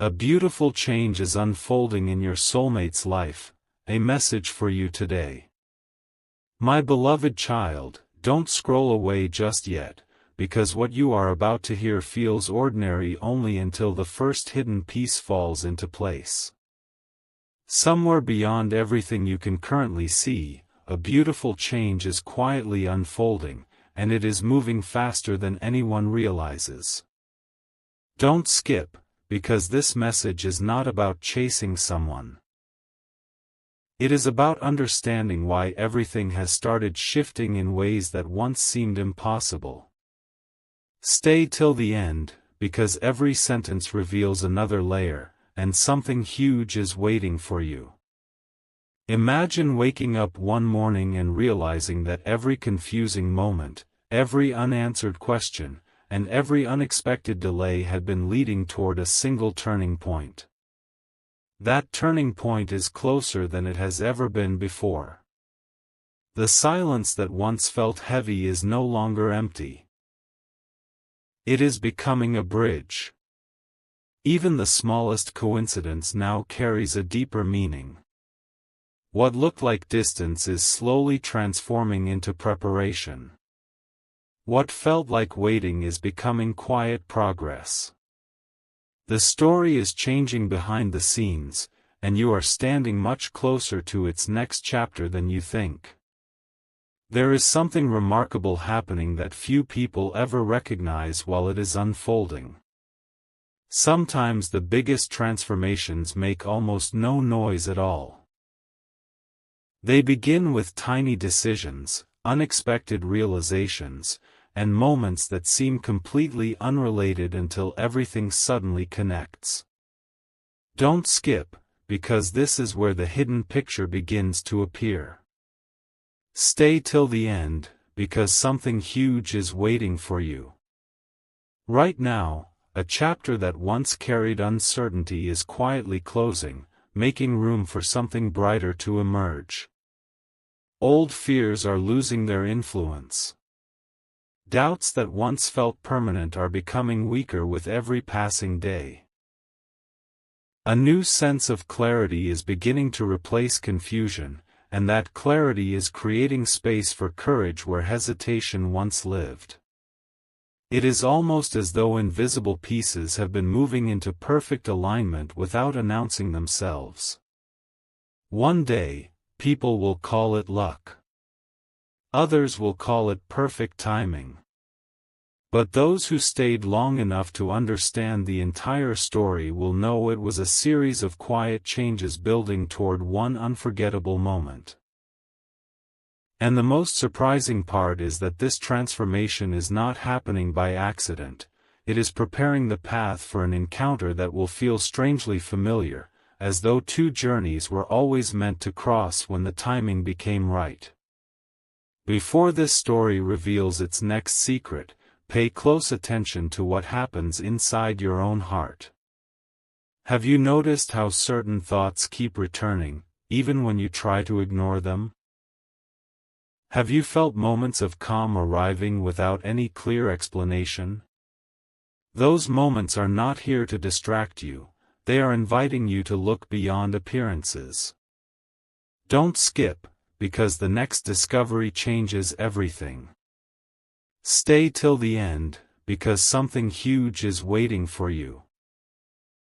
A beautiful change is unfolding in your soulmate's life, a message for you today. My beloved child, don't scroll away just yet, because what you are about to hear feels ordinary only until the first hidden piece falls into place. Somewhere beyond everything you can currently see, a beautiful change is quietly unfolding, and it is moving faster than anyone realizes. Don't skip, because this message is not about chasing someone. It is about understanding why everything has started shifting in ways that once seemed impossible. Stay till the end, because every sentence reveals another layer, and something huge is waiting for you. Imagine waking up one morning and realizing that every confusing moment, every unanswered question, and every unexpected delay had been leading toward a single turning point. That turning point is closer than it has ever been before. The silence that once felt heavy is no longer empty. It is becoming a bridge. Even the smallest coincidence now carries a deeper meaning. What looked like distance is slowly transforming into preparation. What felt like waiting is becoming quiet progress. The story is changing behind the scenes, and you are standing much closer to its next chapter than you think. There is something remarkable happening that few people ever recognize while it is unfolding. Sometimes the biggest transformations make almost no noise at all. They begin with tiny decisions, unexpected realizations, and moments that seem completely unrelated until everything suddenly connects. Don't skip, because this is where the hidden picture begins to appear. Stay till the end, because something huge is waiting for you. Right now, a chapter that once carried uncertainty is quietly closing, making room for something brighter to emerge. Old fears are losing their influence. Doubts that once felt permanent are becoming weaker with every passing day. A new sense of clarity is beginning to replace confusion, and that clarity is creating space for courage where hesitation once lived. It is almost as though invisible pieces have been moving into perfect alignment without announcing themselves. One day, people will call it luck. Others will call it perfect timing. But those who stayed long enough to understand the entire story will know it was a series of quiet changes building toward one unforgettable moment. And the most surprising part is that this transformation is not happening by accident. It is preparing the path for an encounter that will feel strangely familiar, as though two journeys were always meant to cross when the timing became right. Before this story reveals its next secret, pay close attention to what happens inside your own heart. Have you noticed how certain thoughts keep returning, even when you try to ignore them? Have you felt moments of calm arriving without any clear explanation? Those moments are not here to distract you, they are inviting you to look beyond appearances. Don't skip, because the next discovery changes everything. Stay till the end, because something huge is waiting for you.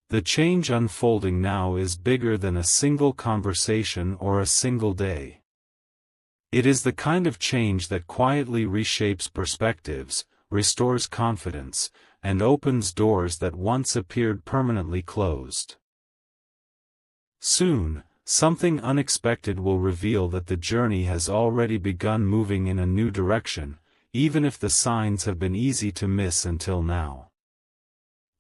The change unfolding now is bigger than a single conversation or a single day. It is the kind of change that quietly reshapes perspectives, restores confidence, and opens doors that once appeared permanently closed. Soon, something unexpected will reveal that the journey has already begun moving in a new direction, even if the signs have been easy to miss until now.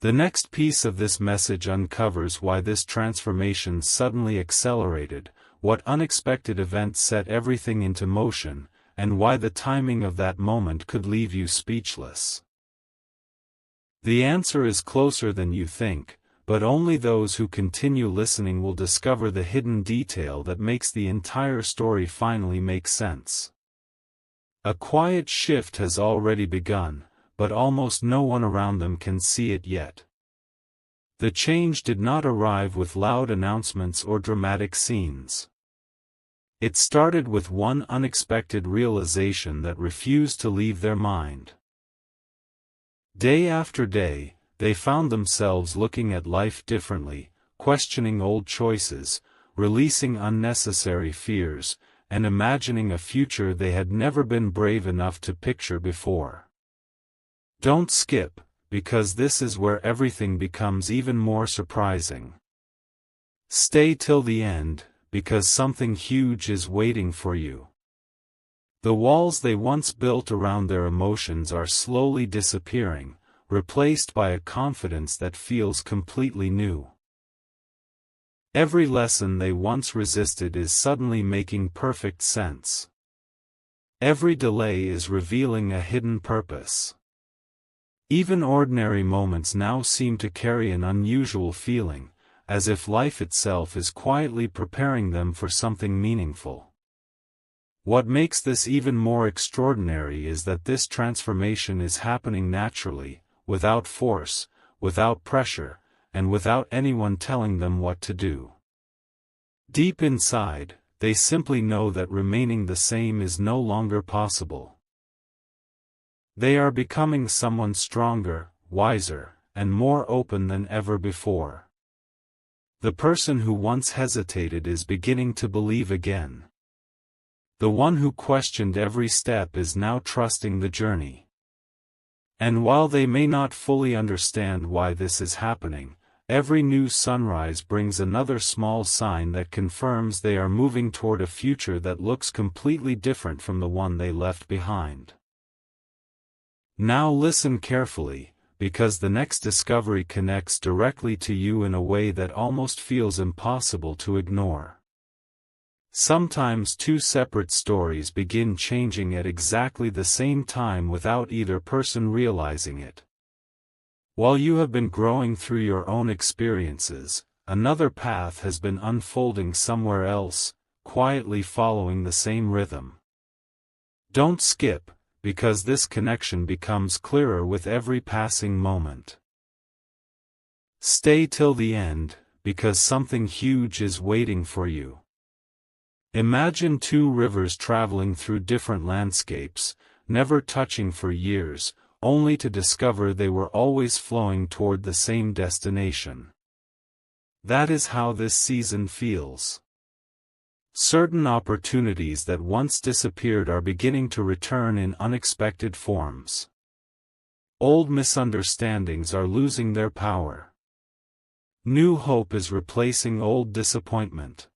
The next piece of this message uncovers why this transformation suddenly accelerated, what unexpected event set everything into motion, and why the timing of that moment could leave you speechless. The answer is closer than you think, but only those who continue listening will discover the hidden detail that makes the entire story finally make sense. A quiet shift has already begun, but almost no one around them can see it yet. The change did not arrive with loud announcements or dramatic scenes. It started with one unexpected realization that refused to leave their mind. Day after day, they found themselves looking at life differently, questioning old choices, releasing unnecessary fears, and imagining a future they had never been brave enough to picture before. Don't skip, because this is where everything becomes even more surprising. Stay till the end, because something huge is waiting for you. The walls they once built around their emotions are slowly disappearing, replaced by a confidence that feels completely new. Every lesson they once resisted is suddenly making perfect sense. Every delay is revealing a hidden purpose. Even ordinary moments now seem to carry an unusual feeling, as if life itself is quietly preparing them for something meaningful. What makes this even more extraordinary is that this transformation is happening naturally, without force, without pressure, and without anyone telling them what to do. Deep inside, they simply know that remaining the same is no longer possible. They are becoming someone stronger, wiser, and more open than ever before. The person who once hesitated is beginning to believe again. The one who questioned every step is now trusting the journey. And while they may not fully understand why this is happening, every new sunrise brings another small sign that confirms they are moving toward a future that looks completely different from the one they left behind. Now listen carefully, because the next discovery connects directly to you in a way that almost feels impossible to ignore. Sometimes two separate stories begin changing at exactly the same time without either person realizing it. While you have been growing through your own experiences, another path has been unfolding somewhere else, quietly following the same rhythm. Don't skip, because this connection becomes clearer with every passing moment. Stay till the end, because something huge is waiting for you. Imagine two rivers traveling through different landscapes, never touching for years, only to discover they were always flowing toward the same destination. That is how this season feels. Certain opportunities that once disappeared are beginning to return in unexpected forms. Old misunderstandings are losing their power. New hope is replacing old disappointment.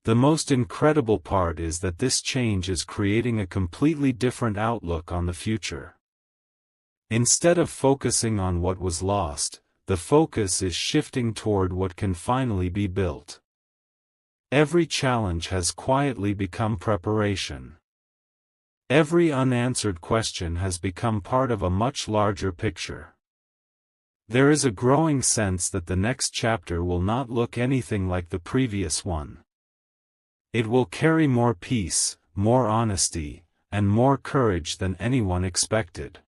The most incredible part is that this change is creating a completely different outlook on the future. Instead of focusing on what was lost, the focus is shifting toward what can finally be built. Every challenge has quietly become preparation. Every unanswered question has become part of a much larger picture. There is a growing sense that the next chapter will not look anything like the previous one. It will carry more peace, more honesty, and more courage than anyone expected.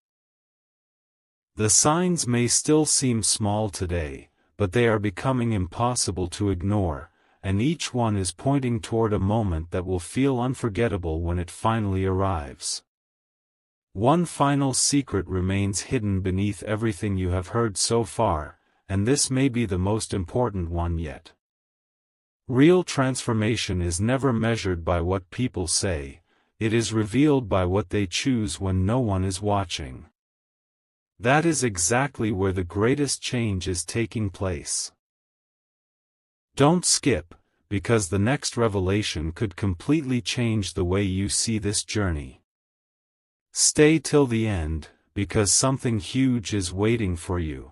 The signs may still seem small today, but they are becoming impossible to ignore, and each one is pointing toward a moment that will feel unforgettable when it finally arrives. One final secret remains hidden beneath everything you have heard so far, and this may be the most important one yet. Real transformation is never measured by what people say, it is revealed by what they choose when no one is watching. That is exactly where the greatest change is taking place. Don't skip, because the next revelation could completely change the way you see this journey. Stay till the end, because something huge is waiting for you.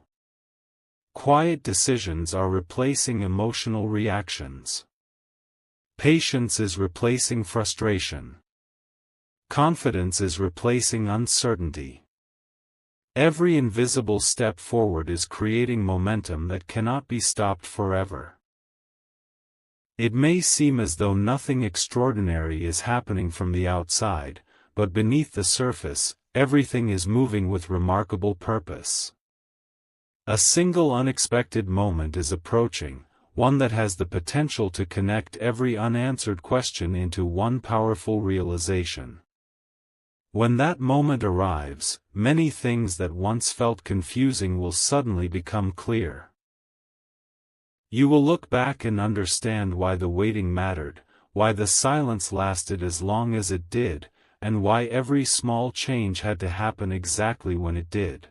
Quiet decisions are replacing emotional reactions. Patience is replacing frustration. Confidence is replacing uncertainty. Every invisible step forward is creating momentum that cannot be stopped forever. It may seem as though nothing extraordinary is happening from the outside, but beneath the surface, everything is moving with remarkable purpose. A single unexpected moment is approaching, one that has the potential to connect every unanswered question into one powerful realization. When that moment arrives, many things that once felt confusing will suddenly become clear. You will look back and understand why the waiting mattered, why the silence lasted as long as it did, and why every small change had to happen exactly when it did.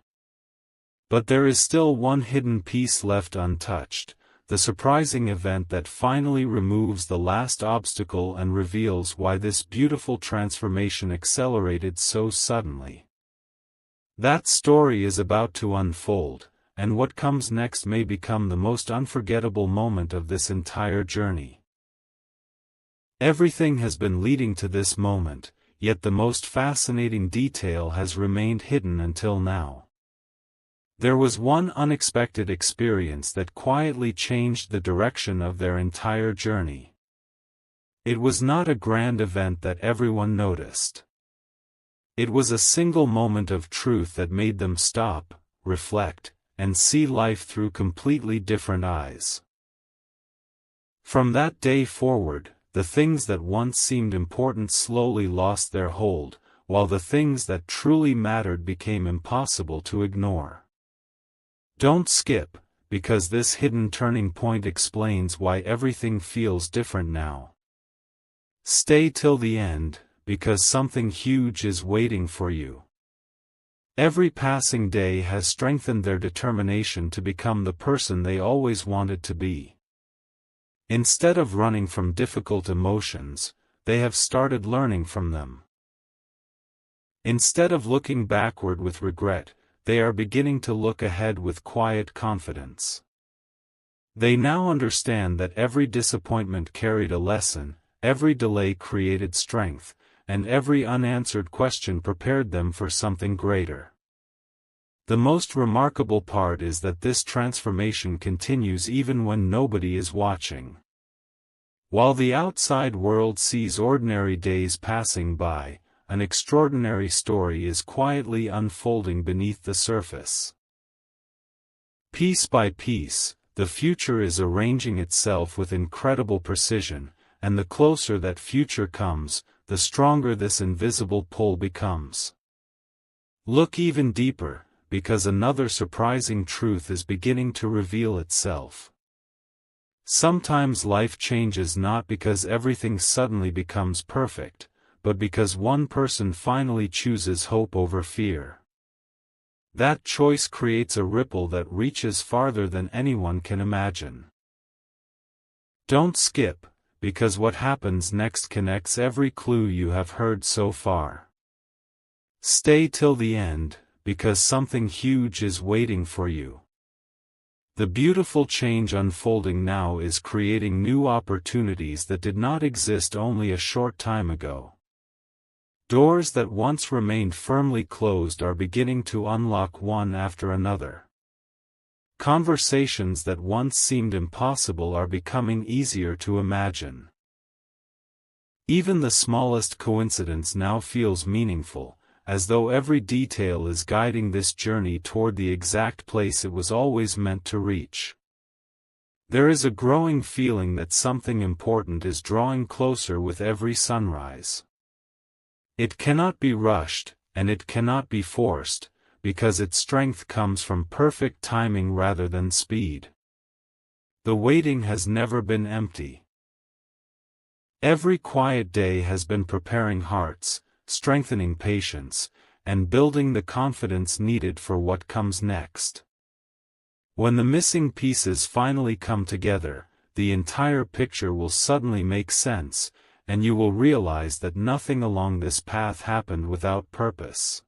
But there is still one hidden piece left untouched, the surprising event that finally removes the last obstacle and reveals why this beautiful transformation accelerated so suddenly. That story is about to unfold, and what comes next may become the most unforgettable moment of this entire journey. Everything has been leading to this moment, yet the most fascinating detail has remained hidden until now. There was one unexpected experience that quietly changed the direction of their entire journey. It was not a grand event that everyone noticed. It was a single moment of truth that made them stop, reflect, and see life through completely different eyes. From that day forward, the things that once seemed important slowly lost their hold, while the things that truly mattered became impossible to ignore. Don't skip, because this hidden turning point explains why everything feels different now. Stay till the end, because something huge is waiting for you. Every passing day has strengthened their determination to become the person they always wanted to be. Instead of running from difficult emotions, they have started learning from them. Instead of looking backward with regret, they are beginning to look ahead with quiet confidence. They now understand that every disappointment carried a lesson, every delay created strength, and every unanswered question prepared them for something greater. The most remarkable part is that this transformation continues even when nobody is watching. While the outside world sees ordinary days passing by, an extraordinary story is quietly unfolding beneath the surface. Piece by piece, the future is arranging itself with incredible precision, and the closer that future comes, the stronger this invisible pull becomes. Look even deeper, because another surprising truth is beginning to reveal itself. Sometimes life changes not because everything suddenly becomes perfect, but because one person finally chooses hope over fear. That choice creates a ripple that reaches farther than anyone can imagine. Don't skip, because what happens next connects every clue you have heard so far. Stay till the end, because something huge is waiting for you. The beautiful change unfolding now is creating new opportunities that did not exist only a short time ago. Doors that once remained firmly closed are beginning to unlock one after another. Conversations that once seemed impossible are becoming easier to imagine. Even the smallest coincidence now feels meaningful, as though every detail is guiding this journey toward the exact place it was always meant to reach. There is a growing feeling that something important is drawing closer with every sunrise. It cannot be rushed, and it cannot be forced, because its strength comes from perfect timing rather than speed. The waiting has never been empty. Every quiet day has been preparing hearts, strengthening patience, and building the confidence needed for what comes next. When the missing pieces finally come together, the entire picture will suddenly make sense, and you will realize that nothing along this path happened without purpose.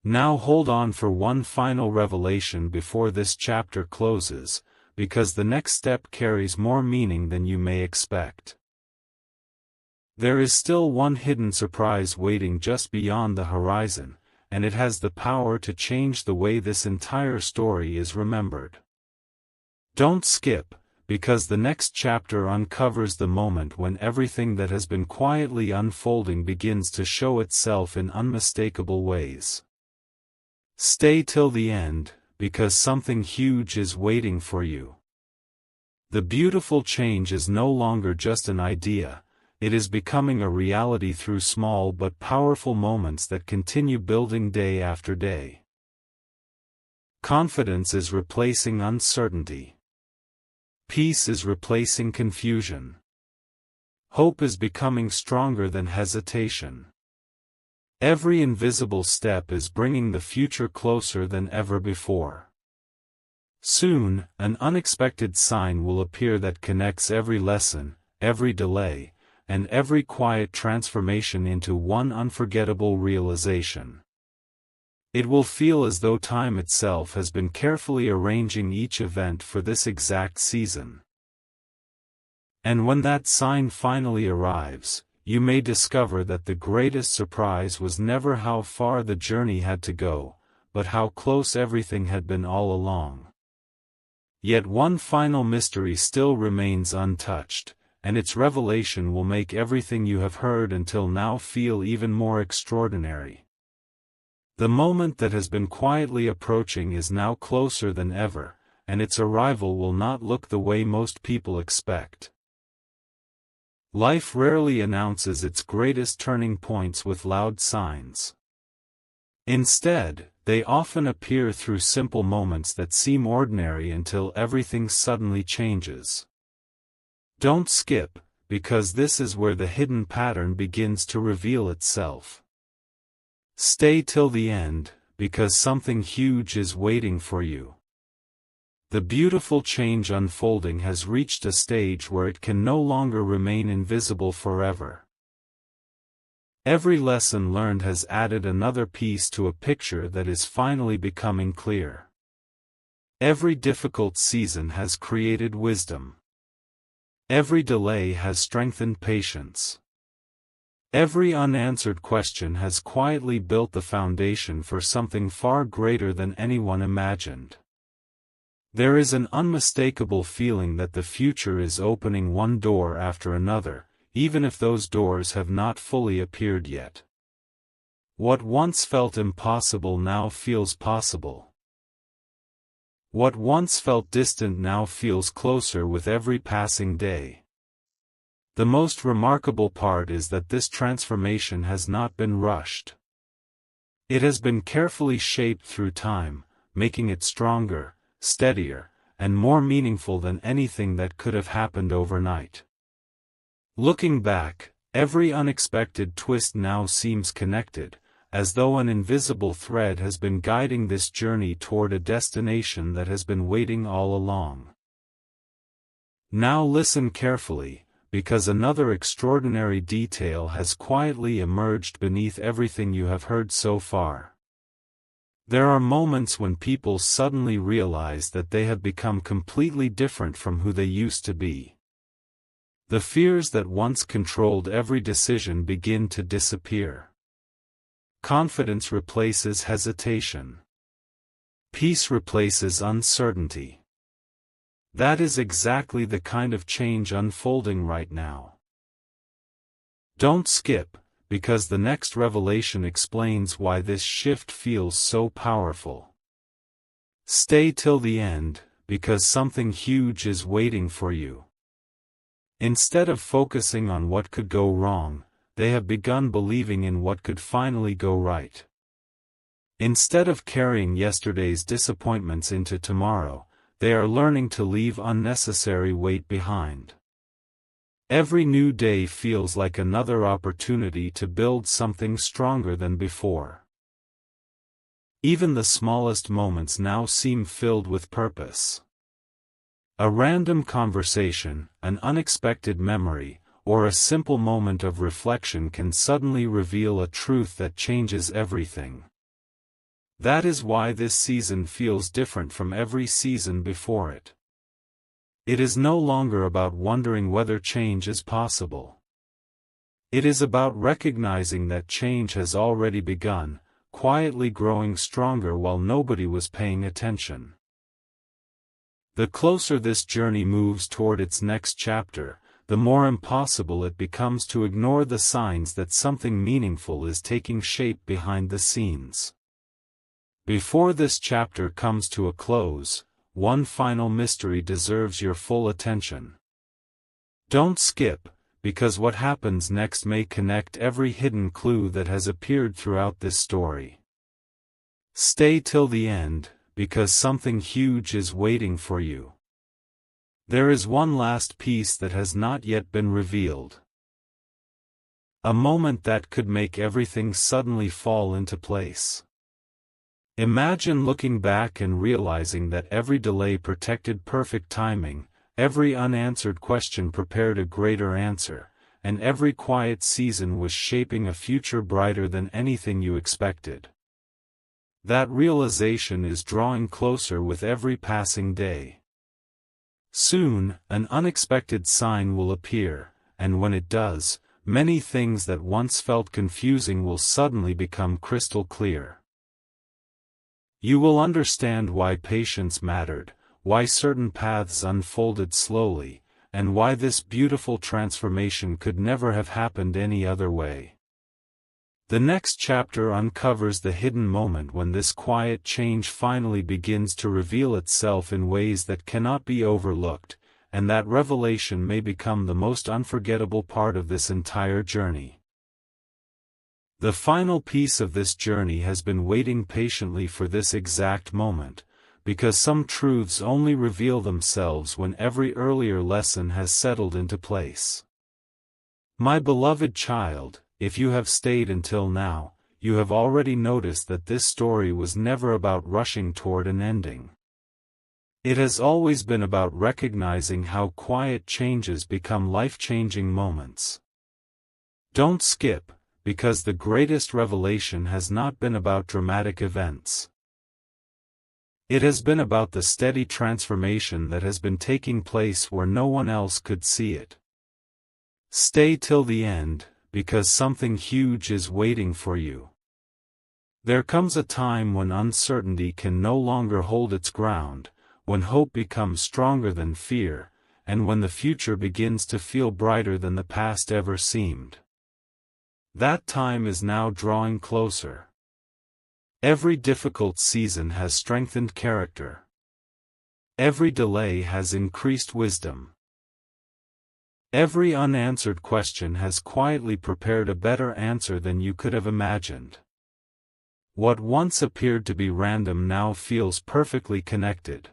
Now hold on for one final revelation before this chapter closes, because the next step carries more meaning than you may expect. There is still one hidden surprise waiting just beyond the horizon, and it has the power to change the way this entire story is remembered. Don't skip, because the next chapter uncovers the moment when everything that has been quietly unfolding begins to show itself in unmistakable ways. Stay till the end, because something huge is waiting for you. The beautiful change is no longer just an idea, it is becoming a reality through small but powerful moments that continue building day after day. Confidence is replacing uncertainty. Peace is replacing confusion. Hope is becoming stronger than hesitation. Every invisible step is bringing the future closer than ever before. Soon, an unexpected sign will appear that connects every lesson, every delay, and every quiet transformation into one unforgettable realization. It will feel as though time itself has been carefully arranging each event for this exact season. And when that sign finally arrives, you may discover that the greatest surprise was never how far the journey had to go, but how close everything had been all along. Yet one final mystery still remains untouched, and its revelation will make everything you have heard until now feel even more extraordinary. The moment that has been quietly approaching is now closer than ever, and its arrival will not look the way most people expect. Life rarely announces its greatest turning points with loud signs. Instead, they often appear through simple moments that seem ordinary until everything suddenly changes. Don't skip, because this is where the hidden pattern begins to reveal itself. Stay till the end, because something huge is waiting for you. The beautiful change unfolding has reached a stage where it can no longer remain invisible forever. Every lesson learned has added another piece to a picture that is finally becoming clear. Every difficult season has created wisdom. Every delay has strengthened patience. Every unanswered question has quietly built the foundation for something far greater than anyone imagined. There is an unmistakable feeling that the future is opening one door after another, even if those doors have not fully appeared yet. What once felt impossible now feels possible. What once felt distant now feels closer with every passing day. The most remarkable part is that this transformation has not been rushed. It has been carefully shaped through time, making it stronger, steadier, and more meaningful than anything that could have happened overnight. Looking back, every unexpected twist now seems connected, as though an invisible thread has been guiding this journey toward a destination that has been waiting all along. Now listen carefully, because another extraordinary detail has quietly emerged beneath everything you have heard so far. There are moments when people suddenly realize that they have become completely different from who they used to be. The fears that once controlled every decision begin to disappear. Confidence replaces hesitation. Peace replaces uncertainty. That is exactly the kind of change unfolding right now. Don't skip, because the next revelation explains why this shift feels so powerful. Stay till the end, because something huge is waiting for you. Instead of focusing on what could go wrong, they have begun believing in what could finally go right. Instead of carrying yesterday's disappointments into tomorrow, they are learning to leave unnecessary weight behind. Every new day feels like another opportunity to build something stronger than before. Even the smallest moments now seem filled with purpose. A random conversation, an unexpected memory, or a simple moment of reflection can suddenly reveal a truth that changes everything. That is why this season feels different from every season before it. It is no longer about wondering whether change is possible. It is about recognizing that change has already begun, quietly growing stronger while nobody was paying attention. The closer this journey moves toward its next chapter, the more impossible it becomes to ignore the signs that something meaningful is taking shape behind the scenes. Before this chapter comes to a close, one final mystery deserves your full attention. Don't skip, because what happens next may connect every hidden clue that has appeared throughout this story. Stay till the end, because something huge is waiting for you. There is one last piece that has not yet been revealed. A moment that could make everything suddenly fall into place. Imagine looking back and realizing that every delay protected perfect timing, every unanswered question prepared a greater answer, and every quiet season was shaping a future brighter than anything you expected. That realization is drawing closer with every passing day. Soon, an unexpected sign will appear, and when it does, many things that once felt confusing will suddenly become crystal clear. You will understand why patience mattered, why certain paths unfolded slowly, and why this beautiful transformation could never have happened any other way. The next chapter uncovers the hidden moment when this quiet change finally begins to reveal itself in ways that cannot be overlooked, and that revelation may become the most unforgettable part of this entire journey. The final piece of this journey has been waiting patiently for this exact moment, because some truths only reveal themselves when every earlier lesson has settled into place. My beloved child, if you have stayed until now, you have already noticed that this story was never about rushing toward an ending. It has always been about recognizing how quiet changes become life-changing moments. Don't skip, because the greatest revelation has not been about dramatic events. It has been about the steady transformation that has been taking place where no one else could see it. Stay till the end, because something huge is waiting for you. There comes a time when uncertainty can no longer hold its ground, when hope becomes stronger than fear, and when the future begins to feel brighter than the past ever seemed. That time is now drawing closer. Every difficult season has strengthened character. Every delay has increased wisdom. Every unanswered question has quietly prepared a better answer than you could have imagined. What once appeared to be random now feels perfectly connected.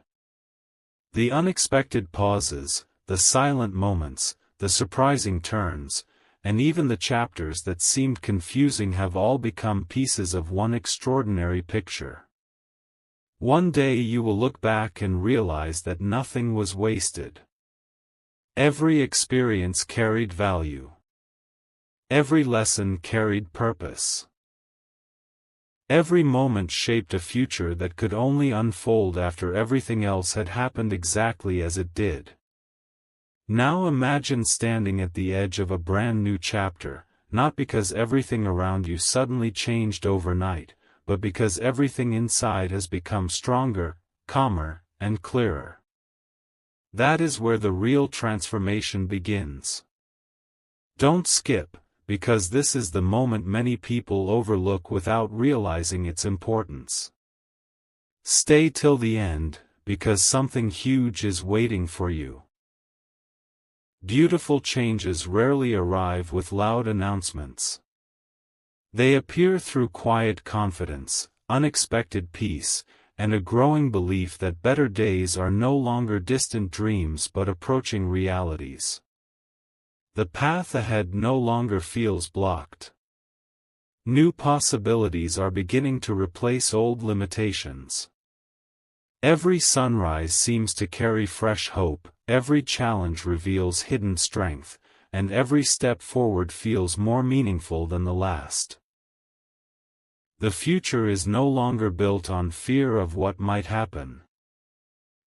The unexpected pauses, the silent moments, the surprising turns, and even the chapters that seemed confusing have all become pieces of one extraordinary picture. One day you will look back and realize that nothing was wasted. Every experience carried value. Every lesson carried purpose. Every moment shaped a future that could only unfold after everything else had happened exactly as it did. Now imagine standing at the edge of a brand new chapter, not because everything around you suddenly changed overnight, but because everything inside has become stronger, calmer, and clearer. That is where the real transformation begins. Don't skip, because this is the moment many people overlook without realizing its importance. Stay till the end, because something huge is waiting for you. Beautiful changes rarely arrive with loud announcements. They appear through quiet confidence, unexpected peace, and a growing belief that better days are no longer distant dreams but approaching realities. The path ahead no longer feels blocked. New possibilities are beginning to replace old limitations. Every sunrise seems to carry fresh hope, every challenge reveals hidden strength, and every step forward feels more meaningful than the last. The future is no longer built on fear of what might happen.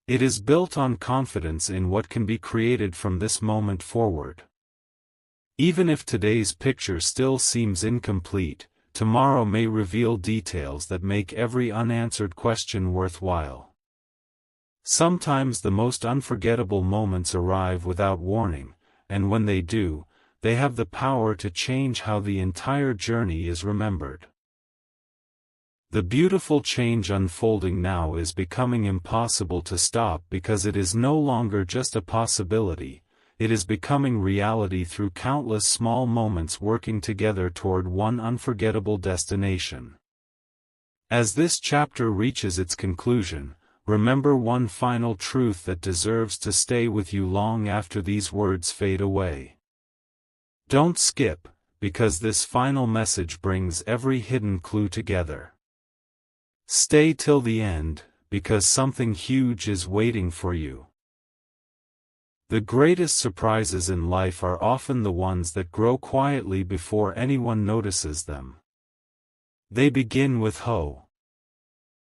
It is built on confidence in what can be created from this moment forward. Even if today's picture still seems incomplete, tomorrow may reveal details that make every unanswered question worthwhile. Sometimes the most unforgettable moments arrive without warning, and when they do, they have the power to change how the entire journey is remembered. The beautiful change unfolding now is becoming impossible to stop because it is no longer just a possibility, it is becoming reality through countless small moments working together toward one unforgettable destination. As this chapter reaches its conclusion, remember one final truth that deserves to stay with you long after these words fade away. Don't skip, because this final message brings every hidden clue together. Stay till the end, because something huge is waiting for you. The greatest surprises in life are often the ones that grow quietly before anyone notices them. They begin with hope.